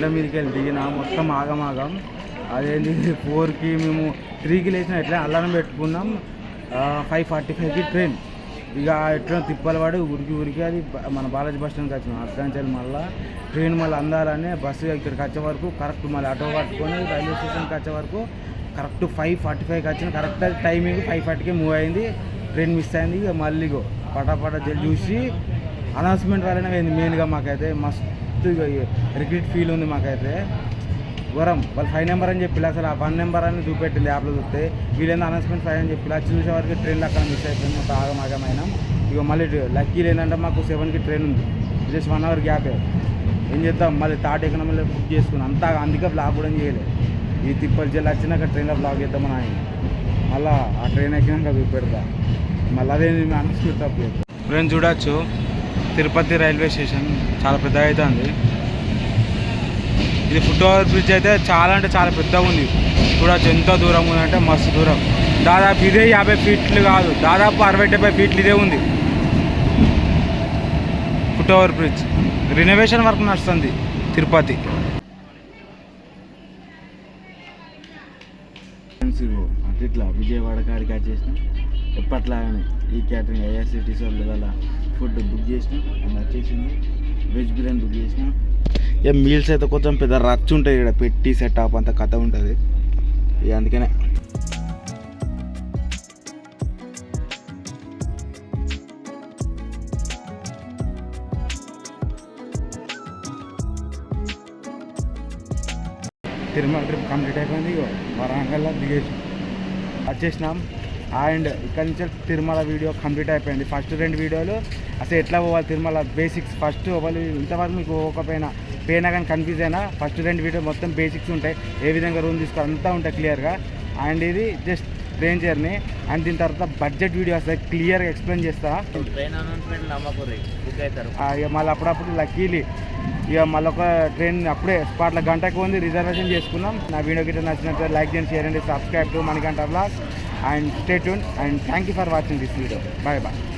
బండ్ల మీదకి వెళ్ళి దిగిన మొత్తం ఆగమాగం. అదేంటి 4కి మేము 3కి లేచిన ఎట్లా అలారం పెట్టుకున్నాం. 5:45కి ట్రైన్. ఇక ఎట్లా తిప్పలు పడి ఉరికి అది మన బాలాజీ బస్ స్టాండ్కి వచ్చినాం. అక్కడి మళ్ళీ ట్రైన్ మళ్ళీ అందాలని బస్సు ఇక్కడికి వచ్చే వరకు కరెక్ట్ మళ్ళీ ఆటో పట్టుకొని రైల్వే స్టేషన్కి వచ్చే వరకు కరెక్ట్ 5:45కి వచ్చిన కరెక్ట్ టైమింగ్ 5:40కి మూవ్ అయింది. ట్రైన్ మిస్ అయింది. ఇక మళ్ళీ పటాపట చూసి అనౌన్స్మెంట్ రాలేనే అయింది. మెయిన్గా మాకైతే మస్తు రిగ్రెట్ ఫీల్ ఉంది. మాకైతే ఘోరం. వాళ్ళు 5 నెంబర్ అని చెప్పి అసలు ఆ 1 నెంబర్ అని చూపెట్టింది యాప్లో చూస్తే. వీళ్ళేందో అనౌన్స్మెంట్ 5 అని చెప్పి వచ్చి చూసే వరకు ట్రైన్లో అక్కడ మిస్ అయిపోయింది. మొత్తం ఆగమాగమైనాం. ఇక మళ్ళీ లక్కీలు ఏంటంటే మాకు 7కి ట్రైన్ ఉంది. జస్ట్ 1 అవర్ గ్యాపే. ఏం చేద్దాం మళ్ళీ థర్డ్ ఎకనామీలో బుక్ చేసుకున్నాం. అంతా అందుకే బ్లాగ్ కూడా చేయలేదు. ఈ తిప్పలు జిల్లా వచ్చినాక ట్రైన్లో బ్లాగ్ చేద్దామని ఆయన మళ్ళీ ఆ ట్రైన్ ఎక్కినాక చూపెడతా. మళ్ళీ అదేంటి అనౌన్స్మెంట్ తప్పు. ఫ్రెండ్స్ చూడొచ్చు తిరుపతి రైల్వే స్టేషన్ చాలా పెద్ద అవుతుంది. ఇది ఫుట్ ఓవర్ బ్రిడ్జ్ అయితే చాలా అంటే చాలా పెద్దగా ఉంది. చూడొచ్చు ఎంత దూరం ఉందంటే మస్తు దూరం. దాదాపు ఇదే 50 ఫీట్లు కాదు, దాదాపు 60-70 ఫీట్లు ఇదే ఉంది foot over bridge. Renovation work నడుస్తుంది తిరుపతి. అట్లా విజయవాడ కాడికి వచ్చేసినాం. ఎప్పట్లాగానే ఈ క్యాటరింగ్ ఐఆర్సిటీసీ వాళ్ళు వల్ల ఫుడ్ బుక్ చేసినాం. అది వచ్చేసింది. వెజ్ బిర్యానీ బుక్ చేసినాం. ఇక మీల్స్ అయితే కొంచెం పెద్ద రచ్చ ఉంటాయి. ఇక్కడ పెట్టి సెటప్ అంత కథ ఉంటుంది. ఇక అందుకనే తిరుమల ట్రిప్ కంప్లీట్ అయిపోయింది. వరంగల్లో దిగేసి వచ్చేసినాం. అండ్ ఇక్కడ నుంచి తిరుమల వీడియో కంప్లీట్ అయిపోయింది. ఫస్ట్ 2 వీడియోలు అసలు ఎట్లా పోవాలి తిరుమల బేసిక్స్ ఫస్ట్ వాళ్ళు ఇంతవరకు మీకు పోయినా కానీ కన్ఫ్యూజ్ అయినా ఫస్ట్ 2 వీడియో మొత్తం బేసిక్స్ ఉంటాయి. ఏ విధంగా రూమ్ తీసుకోవాలి అంతా ఉంటాయి క్లియర్గా. అండ్ ఇది జస్ట్ ట్రైన్ జర్నీ. అండ్ దీని తర్వాత బడ్జెట్ వీడియో వస్తాయి క్లియర్గా ఎక్స్ప్లెయిన్ చేస్తా. ట్రైన్ అనౌన్స్మెంట్ బుక్ అవుతారు. ఇక మళ్ళీ అప్పుడప్పుడు లక్కీలీ ఇక మళ్ళీ ఒక ట్రైన్ అప్పుడే స్పాట్లో గంటకు ఉంది రిజర్వేషన్ చేసుకున్నాం. నా వీడియో గిట్ట నచ్చినట్టు లైక్ చేయండి, షేర్ అండి, subscribe to Manikanta vlogs. And stay tuned and thank you for watching this video. Bye bye.